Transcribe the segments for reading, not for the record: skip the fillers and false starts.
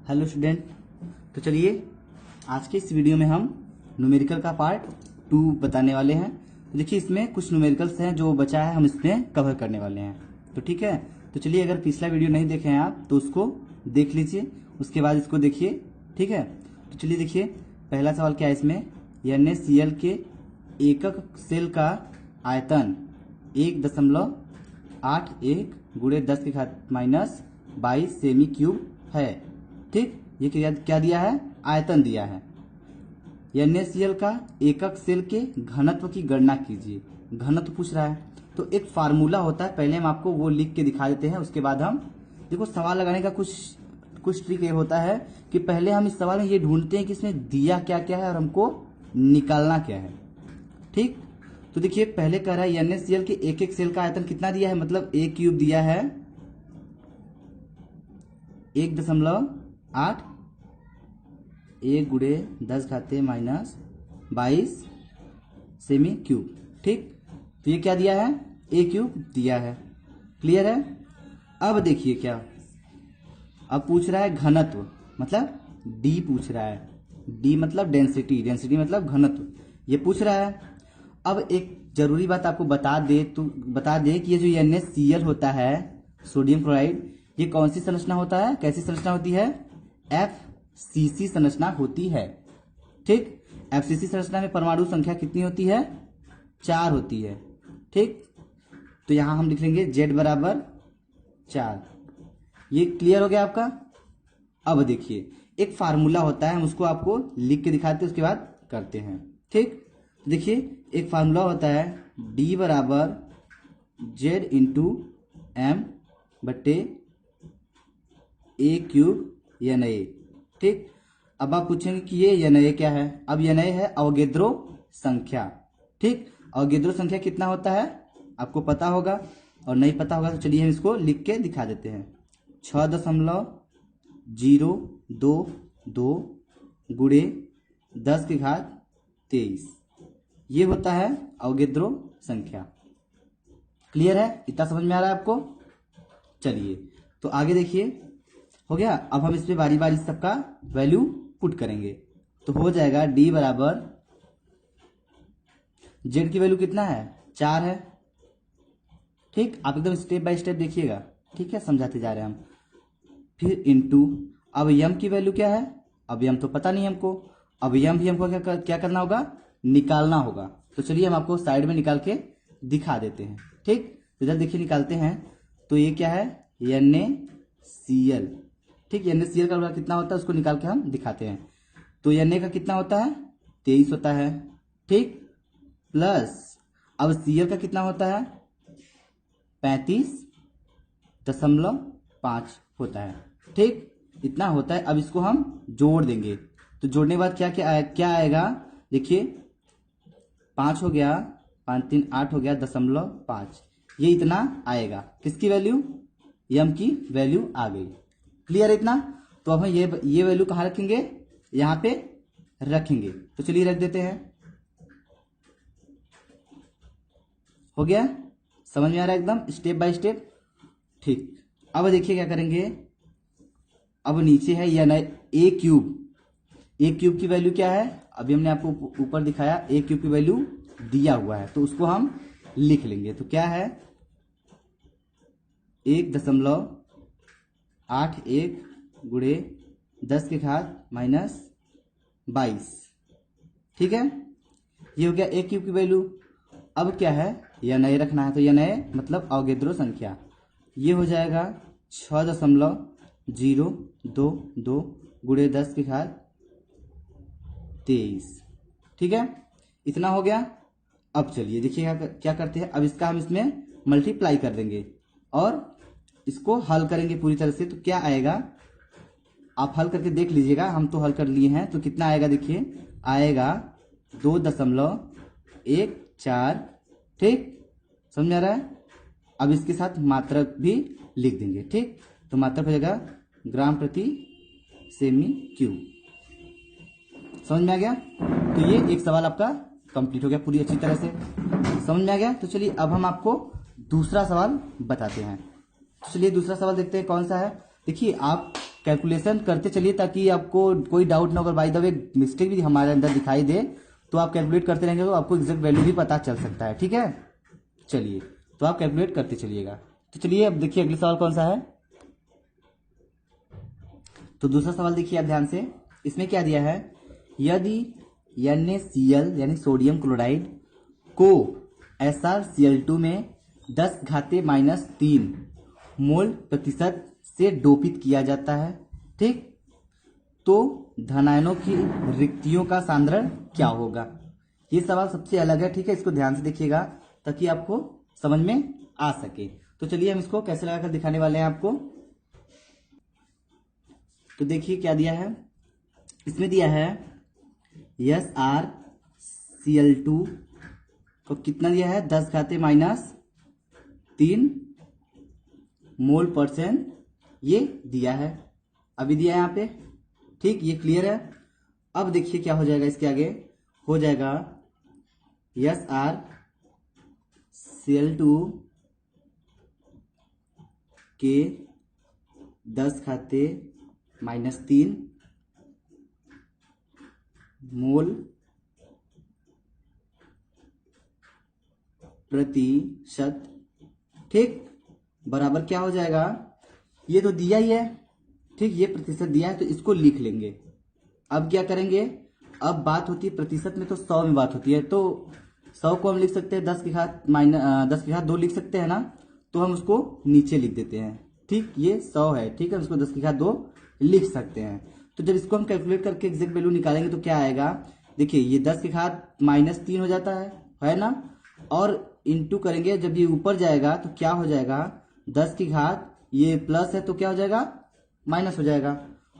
Hello student. तो चलिए आज के इस वीडियो में हम न्यूमेरिकल का पार्ट 2 बताने वाले हैं। तो देखिए इसमें कुछ न्यूमेरिकल्स हैं जो बचा है हम इसमें कवर करने वाले हैं। तो ठीक है, तो चलिए अगर पिछला वीडियो नहीं देखे हैं आप तो उसको देख लीजिए, उसके बाद इसको देखिए। ठीक है, तो चलिए देखिए पहला सवाल क्या है इसमें। NaCl के एकक सेल का आयतन 1.81 गुणे 10 की घात -22 सेमी क्यूब है। ठीक, ये क्या दिया है? आयतन दिया है। NaCl का एकक सेल के घनत्व की गणना कीजिए। घनत्व पूछ रहा है तो एक फार्मूला होता है, पहले हम आपको वो लिख के दिखा देते हैं, उसके बाद हम देखो सवाल लगाने का कुछ ट्रिक ये होता है कि पहले हम इस सवाल में ये ढूंढते हैं कि इसमें दिया क्या क्या है और हमको निकालना क्या है। ठीक, तो देखिए पहले कह रहा है NaCl के एक एक सेल का आयतन कितना दिया है, मतलब A क्यूब दिया है 1.8 1 गुणे 10 घाते -22 सेमी क्यूब। ठीक, तो ये क्या दिया है? A क्यूब दिया है। क्लियर है? अब देखिए क्या, अब पूछ रहा है घनत्व, मतलब D पूछ रहा है। D मतलब डेंसिटी, डेंसिटी मतलब घनत्व, ये पूछ रहा है। अब एक जरूरी बात आपको बता दे कि ये जो NaCl होता है सोडियम क्लोराइड, ये कौन सी संरचना होता है, कैसी संरचना होती है? FCC संरचना होती है। ठीक, FCC संरचना में परमाणु संख्या कितनी होती है? 4 होती है। ठीक, तो यहां हम लिख लेंगे Z बराबर 4। ये क्लियर हो गया आपका? अब देखिए एक फार्मूला होता है, हम उसको आपको लिख के दिखाते हैं, उसके बाद करते हैं। ठीक, देखिए एक फार्मूला होता है D बराबर Z इंटू M बट्टे A क्यूब Na। ठीक, अब आप पूछेंगे कि ये Na क्या है? अब Na है अवोगैड्रो संख्या। ठीक, अवोगैड्रो संख्या कितना होता है आपको पता होगा, और नहीं पता होगा तो चलिए हम इसको लिख के दिखा देते हैं। 6.022 गुणे 10 की घात 23, ये होता है अवोगैड्रो संख्या। क्लियर है? इतना समझ में आ रहा है आपको? चलिए तो आगे देखिए, हो गया। अब हम इसमें बारी बारी सबका वैल्यू पुट करेंगे तो हो जाएगा D बराबर Z की वैल्यू कितना है? 4 है। ठीक, आप एकदम स्टेप बाय स्टेप देखिएगा। ठीक है, समझाते जा रहे हैं हम। फिर इंटू, अब यम की वैल्यू क्या है? अब यम तो पता नहीं हमको, अब यम भी हमको क्या करना होगा? निकालना होगा। तो चलिए हम आपको साइड में निकाल के दिखा देते हैं। ठीक, तो जब देखिए निकालते हैं तो ये क्या है? NaCl। ठीक, NaCl का वैल्यू कितना होता है उसको निकाल के हम दिखाते हैं। तो Na का कितना होता है? 23 होता है। ठीक, प्लस अब Cl का कितना होता है? 35.5 होता है। ठीक, इतना होता है। अब इसको हम जोड़ देंगे तो जोड़ने के बाद क्या आएगा? देखिए 5 हो गया, 5 3 8 हो गया, 0.5, ये इतना आएगा। किसकी वैल्यू? यम की वैल्यू आ गई। क्लियर है इतना? तो अब हम ये वैल्यू कहाँ रखेंगे? यहां पे रखेंगे। तो चलिए रख देते हैं। हो गया? समझ में आ रहा है एकदम स्टेप बाय स्टेप? ठीक, अब देखिए क्या करेंगे। अब नीचे है A क्यूब। A क्यूब की वैल्यू क्या है? अभी हमने आपको ऊपर दिखाया, A क्यूब की वैल्यू दिया हुआ है तो उसको हम लिख लेंगे। तो क्या है? 1.81 गुणे 10 की घात -22। ठीक है, ये हो गया A क्यूब की वैल्यू। अब क्या है? Na रखना है, तो Na मतलब अवोगैड्रो संख्या, ये हो जाएगा 6.022 गुणे 10 की घात 23। ठीक है, इतना हो गया। अब चलिए देखिए क्या करते हैं। अब इसका हम इसमें मल्टीप्लाई कर देंगे और इसको हल करेंगे पूरी तरह से। तो क्या आएगा आप हल करके देख लीजिएगा, हम तो हल कर लिए हैं। तो कितना आएगा? देखिए आएगा 2.14। ठीक, समझ में आ रहा है? अब इसके साथ मात्रक भी लिख देंगे। ठीक, तो मात्रक हो जाएगा ग्राम प्रति सेमी क्यूब। समझ में आ गया? तो ये एक सवाल आपका कंप्लीट हो गया पूरी अच्छी तरह से। समझ में आ गया? तो चलिए अब हम आपको दूसरा सवाल बताते हैं। तो चलिए दूसरा सवाल देखते हैं कौन सा है। देखिए आप कैलकुलेशन करते चलिए ताकि आपको कोई डाउट ना हो। अगर बाय द वे मिस्टेक भी हमारे अंदर दिखाई दे तो आप कैलकुलेट करते रहेंगे तो आपको एग्जैक्ट वैल्यू भी पता चल सकता है। ठीक है, चलिए तो आप कैलकुलेट करते चलिएगा। तो चलिए अब देखिए अगला सवाल कौन सा है। तो दूसरा सवाल देखिए आप ध्यान से, इसमें क्या दिया है, यदि NaCl यानी सोडियम क्लोराइड को SrCl2 में 10⁻³ मोल प्रतिशत से डोपित किया जाता है, ठीक, तो धनायनों की रिक्तियों का सांद्रण क्या होगा। ये सवाल सबसे अलग है, ठीक है, इसको ध्यान से देखिएगा ताकि आपको समझ में आ सके। तो चलिए हम इसको कैसे लगाकर दिखाने वाले हैं आपको। तो देखिए क्या दिया है, इसमें दिया है SrCl2 को कितना दिया है, 10⁻³ मोल %, ये दिया है, अभी दिया है यहाँ पे, ठीक, ये क्लियर है। अब देखिए क्या हो जाएगा, इसके आगे हो जाएगा SrCl2 के 10⁻³ मोल प्रतिशत, ठीक, बराबर क्या हो जाएगा, ये तो दिया ही है, ठीक, ये प्रतिशत दिया है तो इसको लिख लेंगे। अब क्या करेंगे, अब बात होती है प्रतिशत में तो 100 में बात होती है, तो 100 को हम लिख सकते हैं 10⁻2 लिख सकते हैं ना, तो हम उसको नीचे लिख देते हैं, ठीक, ये 100 है, ठीक है, उसको 10⁻2 लिख सकते हैं। तो जब इसको हम कैलकुलेट करके एग्जैक्ट वैल्यू निकालेंगे तो क्या आएगा, देखिए ये 10⁻³ हो जाता है ना, और इंटू करेंगे, जब ये ऊपर जाएगा तो क्या हो जाएगा, 10⁻, ये प्लस है तो क्या हो जाएगा, माइनस हो जाएगा,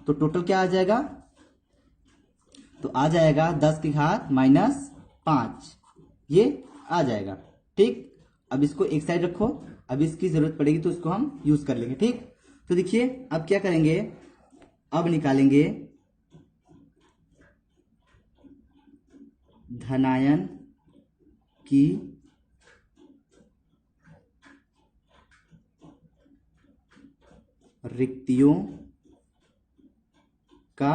तो टोटल क्या आ जाएगा, तो आ जाएगा 10⁻⁵ ये आ जाएगा, ठीक। अब इसको एक साइड रखो, अब इसकी जरूरत पड़ेगी तो इसको हम यूज कर लेंगे, ठीक। तो देखिए अब क्या करेंगे, अब निकालेंगे धनायन की रिक्तियों का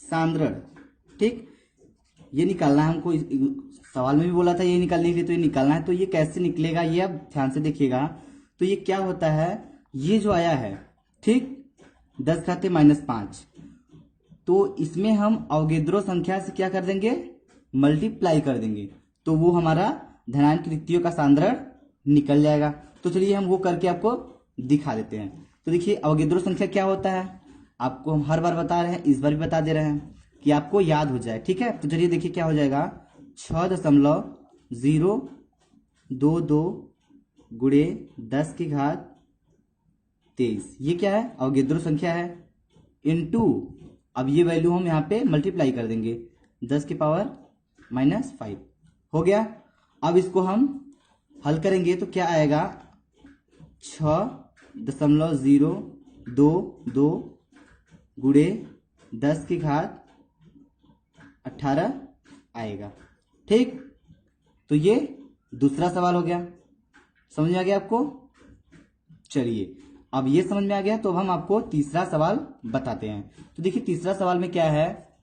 सांद्रण, ठीक, ये निकालना है हमको। सवाल में भी बोला था ये निकालने के लिए, तो ये निकालना है। तो ये कैसे निकलेगा, ये अब ध्यान से देखिएगा। तो ये क्या होता है, ये जो आया है, ठीक, 10⁻⁵, तो इसमें हम अवोगाद्रो संख्या से क्या कर देंगे, मल्टीप्लाई कर देंगे, तो वो हमारा धनायन की रिक्तियों का सांद्रण निकल जाएगा। तो चलिए हम वो करके आपको दिखा देते हैं। तो देखिए अवोगाद्रो संख्या क्या होता है, आपको हम हर बार बता रहे हैं, इस बार भी बता दे रहे हैं कि आपको याद हो जाए, ठीक है। तो चलिए देखिए क्या हो जाएगा, 6.022 गुणे 10⁻23, ये क्या है, अवोगाद्रो संख्या है, इनटू, अब ये वैल्यू हम यहाँ पे मल्टीप्लाई कर देंगे, 10⁻⁵ हो गया। अब इसको हम हल करेंगे तो क्या आएगा, 6.022 गुणे 10⁻18 आएगा, ठीक। तो ये दूसरा सवाल हो गया, समझ में आ गया आपको। चलिए अब ये समझ में आ गया तो अब हम आपको तीसरा सवाल बताते हैं। तो देखिए तीसरा सवाल में क्या है,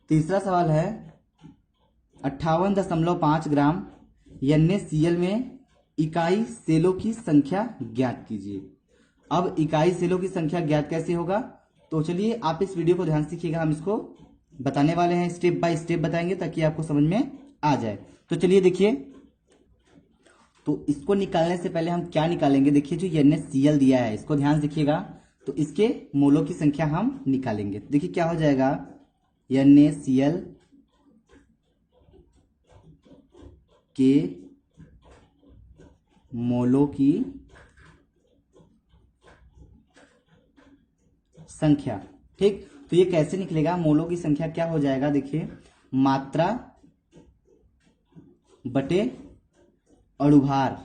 तीसरा सवाल है 58.5 ग्राम NaCl में इकाई सेलों की संख्या ज्ञात कीजिए। अब इकाई सेलों की संख्या ज्ञात कैसे होगा, तो चलिए आप इस वीडियो को ध्यान से देखिएगा, हम इसको बताने वाले हैं, स्टेप बाय स्टेप बताएंगे ताकि आपको समझ में आ जाए। तो चलिए देखिए, तो इसको निकालने से पहले हम क्या निकालेंगे, देखिए जो NaCl दिया है इसको ध्यान से देखिएगा, तो इसके मोलों की संख्या हम निकालेंगे। देखिए क्या हो जाएगा, NaCl के मोलों की संख्या, ठीक। तो ये कैसे निकलेगा, मोलों की संख्या क्या हो जाएगा, देखिए मात्रा बटे अणुभार,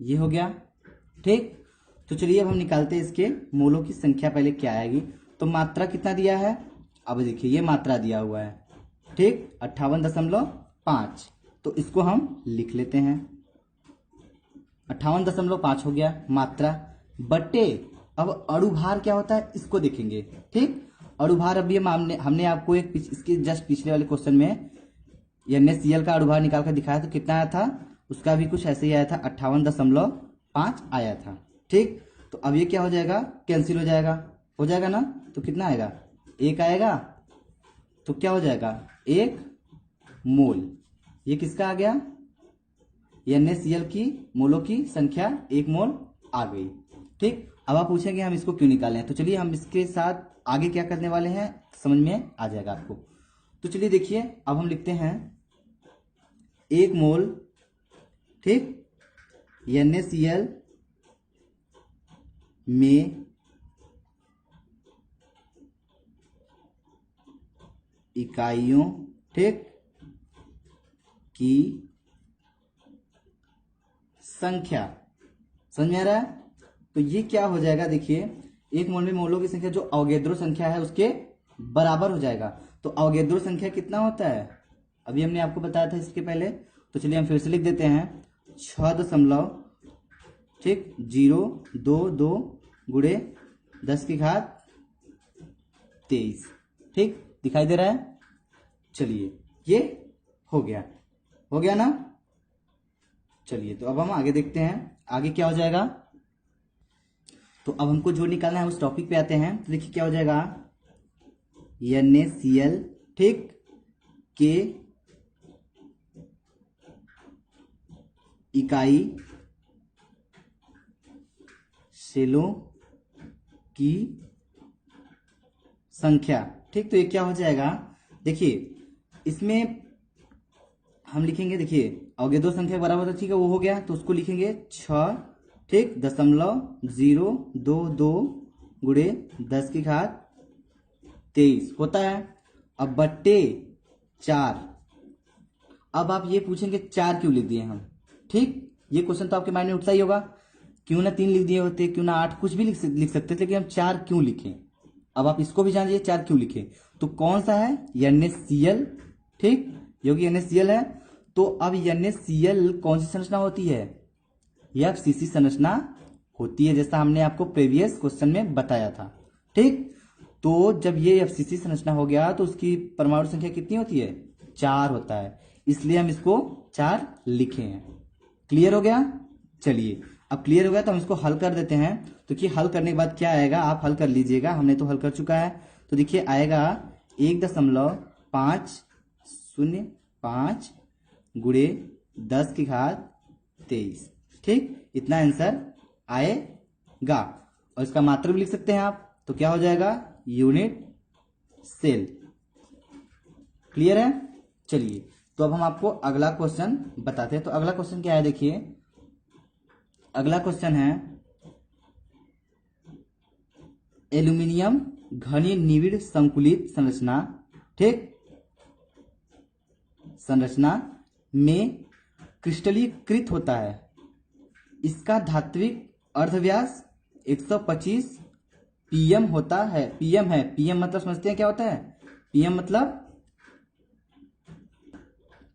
ये हो गया, ठीक। तो चलिए अब हम निकालते हैं इसके मोलों की संख्या, पहले क्या आएगी, तो मात्रा कितना दिया है, अब देखिए ये मात्रा दिया हुआ है, ठीक, 58.5, तो इसको हम लिख लेते हैं। 58.5 हो गया मात्रा बटे, अब अणुभार क्या होता है इसको देखेंगे। ठीक, अणुभार अभी हमने आपको एक इसके जस्ट पिछले वाले क्वेश्चन में NaCl का अणुभार निकाल कर दिखाया था, कितना आया था, उसका भी कुछ ऐसे ही आया था, 58.5 आया था। ठीक, तो अब ये क्या हो जाएगा, कैंसिल हो जाएगा ना, तो कितना आएगा, 1 आएगा, तो क्या हो जाएगा 1 मोल। ये किसका आ गया, NaCl की मोलों की संख्या 1 मोल आ गई। ठीक, अब आप पूछेंगे हम इसको क्यों निकाले हैं, तो चलिए हम इसके साथ आगे क्या करने वाले हैं समझ में आ जाएगा आपको। तो चलिए देखिए, अब हम लिखते हैं 1 मोल, ठीक, NaCl में इकाइयों, ठीक, की संख्या। समझ में आ रहा है, तो ये क्या हो जाएगा, देखिए 1 मोल में मोलों की संख्या जो अवोगैड्रो संख्या है उसके बराबर हो जाएगा। तो अवोगैड्रो संख्या कितना होता है, अभी हमने आपको बताया था इसके पहले, तो चलिए हम फिर से लिख देते हैं 6.022 गुणे 10⁻23। ठीक, दिखाई दे रहा है। चलिए ये हो गया ना। चलिए तो अब हम आगे देखते हैं, आगे क्या हो जाएगा। तो अब हमको जो निकालना है उस टॉपिक पे आते हैं। तो देखिए क्या हो जाएगा, NaCl, ठीक, के इकाई सेलों की संख्या। ठीक, तो ये क्या हो जाएगा, देखिए इसमें हम लिखेंगे, देखिए अवोगैड्रो संख्या बराबर, तो ठीक है वो हो गया, तो उसको लिखेंगे 6, ठीक, 0.022 गुणे 10⁻23 होता है। अब बट्टे 4, अब आप ये पूछेंगे 4 क्यों लिख दिए हम। ठीक, ये क्वेश्चन तो आपके माइंड में उठता ही होगा, क्यों ना 3 लिख दिए होते, क्यों ना 8, कुछ भी लिख सकते थे, लेकिन हम 4 क्यों लिखें। अब आप इसको भी जानिए 4 क्यों लिखे, तो कौन सा है, NaCl, ठीक, जो कि NaCl है। तो अब NaCl कौन सी संरचना होती है, FCC संरचना होती है, जैसा हमने आपको प्रीवियस क्वेश्चन में बताया था। ठीक, तो जब ये FCC संरचना हो गया तो उसकी परमाणु संख्या कितनी होती है, 4 होता है, इसलिए हम इसको 4 लिखे हैं। क्लियर हो गया। चलिए अब क्लियर हो गया तो हम इसको हल कर देते हैं। तो कि हल करने के बाद क्या आएगा, आप हल कर लीजिएगा, हमने तो हल कर चुका है। तो देखिए आएगा 1.505 गुणे 10⁻23। ठीक, इतना आंसर आएगा, और इसका मात्रा भी लिख सकते हैं आप, तो क्या हो जाएगा, यूनिट सेल। क्लियर है। चलिए तो अब हम आपको अगला क्वेश्चन बताते हैं। तो अगला क्वेश्चन क्या है, देखिए अगला क्वेश्चन है एल्यूमिनियम घनीय निविड़ संकुलित संरचना, ठीक, संरचना में क्रिस्टलीकृत होता है। इसका धात्विक अर्धव्यास 125 pm होता है। pm है, pm मतलब समझते हैं क्या होता है, pm मतलब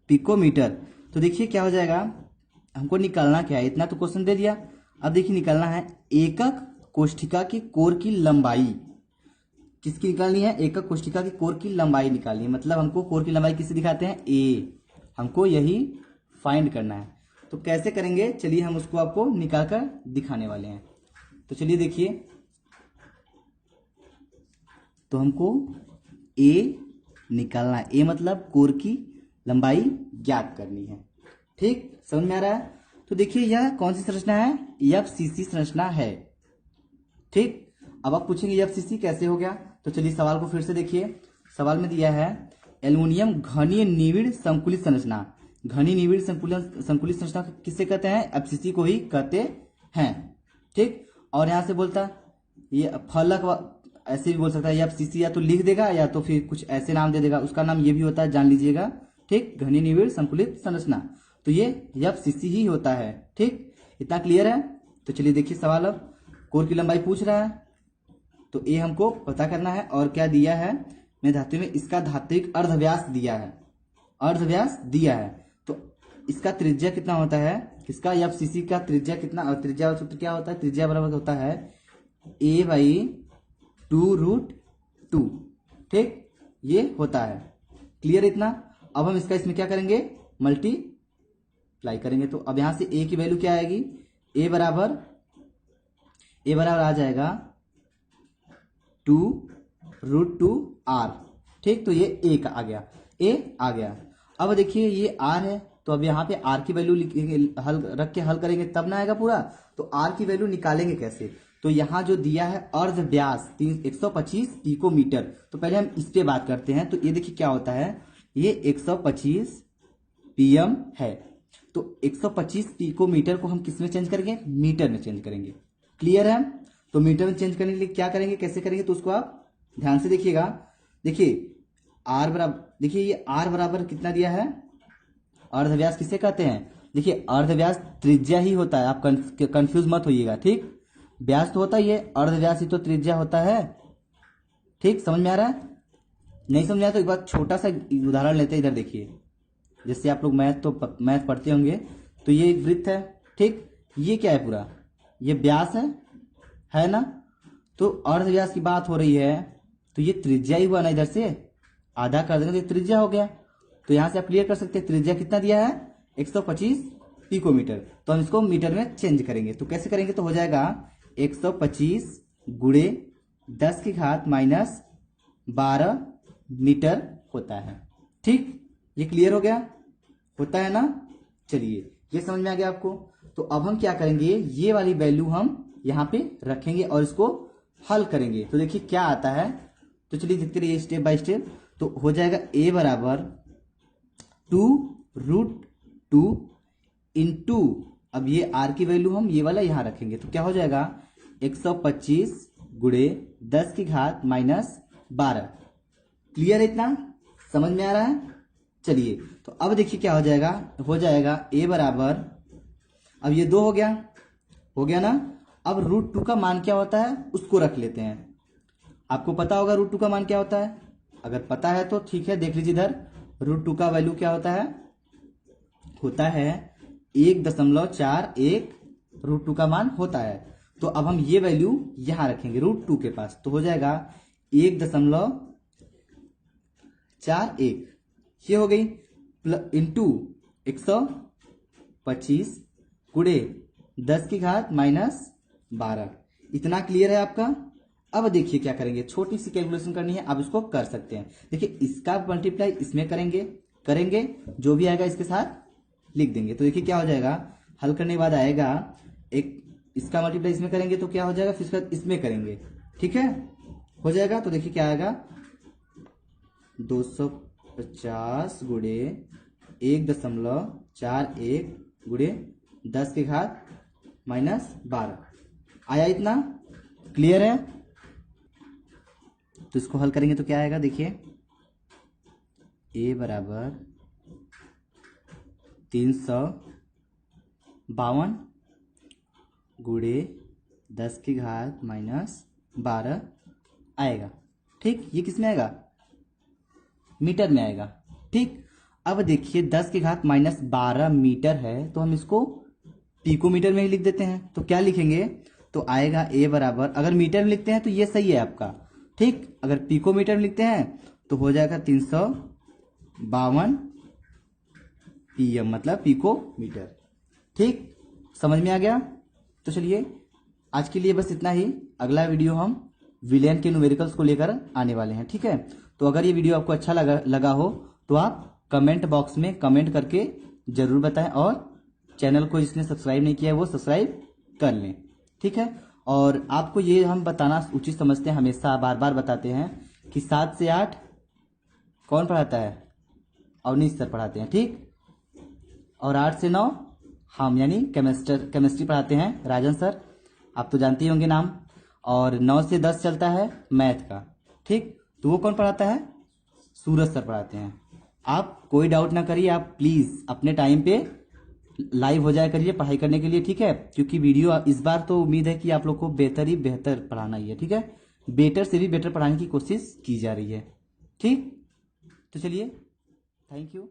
पिकोमीटर। तो देखिए क्या हो जाएगा, हमको निकालना क्या है, इतना तो क्वेश्चन दे दिया। अब देखिए निकालना है एकक कोष्ठिका की कोर की लंबाई। किसकी निकालनी है, एकक कोष्ठिका की कोर की लंबाई निकालनी है, मतलब हमको कोर की लंबाई किसे दिखाते हैं, ए, हमको यही फाइंड करना है। तो कैसे करेंगे, चलिए हम उसको आपको निकाल कर दिखाने वाले हैं। तो चलिए देखिए, तो हमको ए निकालना है, ए मतलब कोर की लंबाई ज्ञात करनी है। ठीक, समझ में आ रहा है। तो देखिए यह कौन सी संरचना है, FCC संरचना है। ठीक, अब आप पूछेंगे FCC कैसे हो गया, तो चलिए सवाल को फिर से देखिए। सवाल में दिया है एल्यूमिनियम घनीय निविड़ संकुलित संरचना। घनी निविड़ संकुलित संरचना किससे कहते हैं, FCC को ही कहते हैं। ठीक, और यहां से बोलता ये फलक, ऐसे भी बोल सकता है FCC, या तो लिख देगा या तो फिर कुछ ऐसे नाम दे देगा, उसका नाम ये भी होता है, जान लीजिएगा। ठीक, घनी निविड़ संकुलित संरचना, तो ये FCC ही होता है। ठीक, इतना क्लियर है। तो चलिए देखिए सवाल, अब कोर की लंबाई पूछ रहा है, तो ये हमको पता करना है। और क्या दिया है, मैं धातु में इसका धात्विक अर्धव्यास दिया है, अर्धव्यास दिया है। तो इसका त्रिज्या कितना होता है, इसका एफसीसी का त्रिज्या कितना, त्रिज्या सूत्र क्या होता है, त्रिज्या बराबर होता है a/2√2। ठीक, ये होता है। क्लियर इतना। अब हम इसका इसमें क्या करेंगे, मल्टीप्लाई करेंगे। तो अब यहां से a की वैल्यू क्या आएगी, a बराबर आ जाएगा 2√2r। ठीक, तो ये a का आ गया, a आ गया। अब देखिए ये r है, तो अब यहाँ पे r की वैल्यू लिखेंगे, हल रख के हल करेंगे तब ना आएगा पूरा। तो r की वैल्यू निकालेंगे कैसे, तो यहाँ जो दिया है अर्ध व्यास 125 पिकोमीटर, तो पहले हम इस पे बात करते हैं। तो ये देखिए क्या होता है, ये 125 pm है, तो 125 पिकोमीटर को हम किस में चेंज करेंगे, मीटर में चेंज करेंगे। क्लियर है। तो मीटर में चेंज करने के लिए क्या करेंगे, कैसे करेंगे, तो उसको आप ध्यान से देखिएगा। देखिए r बराबर, देखिए ये r बराबर कितना दिया है, अर्धव्यास किसे कहते हैं, देखिए अर्धव्यास त्रिज्या ही होता है, आप कंफ्यूज मत होइएगा। ठीक, व्यास तो होता ही है, अर्धव्यास ही तो त्रिज्या होता है। ठीक, समझ में आ रहा है, नहीं समझ में आया तो एक बार छोटा सा उदाहरण लेते हैं। इधर देखिए, जैसे आप लोग मैथ पढ़ते होंगे, तो ये एक वृत्त है। ठीक, ये क्या है, पूरा ये व्यास है ना। तो अर्धव्यास की बात हो रही है, तो ये त्रिज्या ही हुआ ना, इधर से आधा कर देंगे तो त्रिज्या हो गया। तो यहां से आप क्लियर कर सकते हैं, त्रिज्या कितना दिया है, 125 पिकोमीटर। तो हम इसको मीटर में चेंज करेंगे, तो कैसे करेंगे, तो हो जाएगा 125 गुणे 10 की घात -12 मीटर होता है। ठीक, ये क्लियर हो गया, होता है ना। चलिए, ये समझ में आ गया आपको। तो अब हम क्या करेंगे, ये वाली वैल्यू हम यहाँ पे रखेंगे और इसको हल करेंगे। तो देखिए क्या आता है, तो चलिए देखते रहिए स्टेप बाय स्टेप। तो हो जाएगा a बराबर 2√2 इंटू, अब ये r की वैल्यू हम ये वाला यहाँ रखेंगे, तो क्या हो जाएगा 125 गुणे 10 की घात -12। क्लियर है, इतना समझ में आ रहा है। चलिए, तो अब देखिए क्या हो जाएगा a बराबर, अब ये 2 हो गया ना। अब √2 का मान क्या होता है, उसको रख लेते हैं। आपको पता होगा √2 का मान क्या होता है, अगर पता है तो ठीक है, देख लीजिए इधर √2 का वैल्यू क्या होता है 1.41 √2 का मान होता है। तो अब हम ये वैल्यू यहां रखेंगे √2 के पास, तो हो जाएगा 1.41, ये हो गई, इंटू 125 गुणे 10 की घात -12। इतना क्लियर है आपका। अब देखिए क्या करेंगे, छोटी सी कैलकुलेशन करनी है, आप इसको कर सकते हैं। देखिए इसका मल्टीप्लाई इसमें करेंगे जो भी आएगा इसके साथ लिख देंगे। तो देखिए क्या हो जाएगा, हल करने के बाद आएगा एक, इसका मल्टीप्लाई इसमें करेंगे तो क्या हो जाएगा, फिर इसका इसमें करेंगे। ठीक है, हो जाएगा। तो देखिए क्या आएगा, 250 गुणे 1.41 गुणे 10 की घात -12 आया। इतना क्लियर है। तो इसको हल करेंगे तो क्या आएगा, देखिए a बराबर 352 गुणे 10 की घात -12 आएगा। ठीक, ये किस में आएगा, मीटर में आएगा। ठीक, अब देखिए 10 की घात -12 मीटर है, तो हम इसको पिकोमीटर में ही लिख देते हैं। तो क्या लिखेंगे, तो आएगा a बराबर, अगर मीटर में लिखते हैं तो ये सही है आपका। ठीक, अगर पिकोमीटर में लिखते हैं तो हो जाएगा 352 pm, मतलब पिकोमीटर। ठीक, समझ में आ गया। तो चलिए आज के लिए बस इतना ही, अगला वीडियो हम विलियन के न्यूमेरिकल्स को लेकर आने वाले हैं। ठीक है, तो अगर ये वीडियो आपको अच्छा लगा हो तो आप कमेंट बॉक्स में कमेंट करके जरूर बताएं, और चैनल को जिसने सब्सक्राइब नहीं किया है वो सब्सक्राइब कर लें। ठीक है, और आपको ये हम बताना उचित समझते हैं, हमेशा बार बार बताते हैं कि 7 से 8 कौन पढ़ाता है, अवनीश सर पढ़ाते हैं। ठीक, और 8 से 9 हम यानी केमिस्ट्री पढ़ाते हैं, राजन सर, आप तो जानते ही होंगे नाम। और 9 से 10 चलता है मैथ का। ठीक, तो वो कौन पढ़ाता है, सूरज सर पढ़ाते हैं। आप कोई डाउट ना करिए, आप प्लीज अपने टाइम पे लाइव हो जाया करिए पढ़ाई करने के लिए। ठीक है, क्योंकि वीडियो इस बार तो उम्मीद है कि आप लोग को बेहतर पढ़ाना ही है। ठीक है, बेटर से भी बेटर पढ़ाने की कोशिश की जा रही है। ठीक, तो चलिए, थैंक यू।